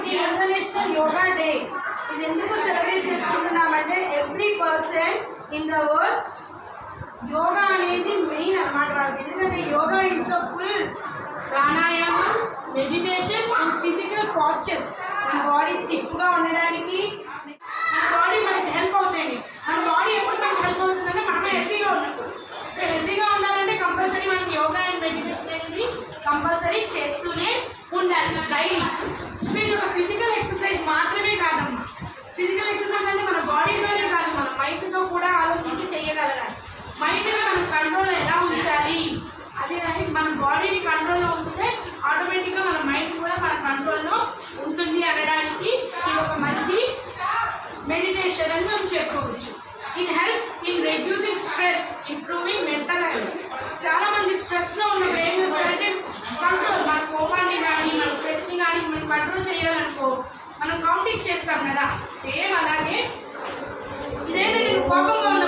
ఇది international yoga day. ఇది ఎందుకు సెలబ్రేట్ చేసుకుంటున్నామంటే every person in the world yoga అనేది మెయిన్ అన్నమాట వాళ్ళకి. ఎందుకంటే yoga is the full pranayama, meditation and physical postures. మన బాడీ స్టిఫ్గా ఉండడానికి, మన బాడీ మనకి హెల్ప్ అవుతాయి. మన బాడీ ఎప్పుడు మనకి హెల్ప్ అవుతుందంటే మనం హెల్తీగా ఉన్నప్పుడు. సో హెల్తీగా ఉండాలంటే కంపల్సరీ మనం యోగా అండ్ మెడిటేషన్ అనేది కంపల్సరీ చేస్తూనే ఉండాలి డైలీ. సో ఇది ఒక ఫిజికల్ ఎక్సర్సైజ్ మాత్రమే కాదమ్మా. ఫిజికల్ ఎక్సర్సైజ్ అంటే మన బాడీలోనే కాదు, మన మైండ్తో కూడా ఆలోచించి చేయగలగాలి. మైండ్ని మనం కంట్రోల్లో ఎలా ఉంచాలి, అదే కానీ మన బాడీని కంట్రోల్లో ఉంచితే ఆటోమేటిక్గా మన మైండ్ కూడా మన కంట్రోల్లో ఉంటుంది అనడానికి ఇది ఒక మంచి మెడిటేషన్ అని మనం చెప్పుకోవచ్చు. It help in reducing stress, improving mental health. చాలామంది స్ట్రెస్లో ఉన్నప్పుడు ఏం చేస్తారంటే కంట్రోల్, మన కోపాన్ని కానీ మన స్ట్రెస్ని కానీ మనం కంట్రోల్ చేయాలనుకో మనం కౌంటింగ్స్ చేస్తాం కదా, సేమ్ అలాగే ఇదేంటంటే నేను కోపంగా ఉన్న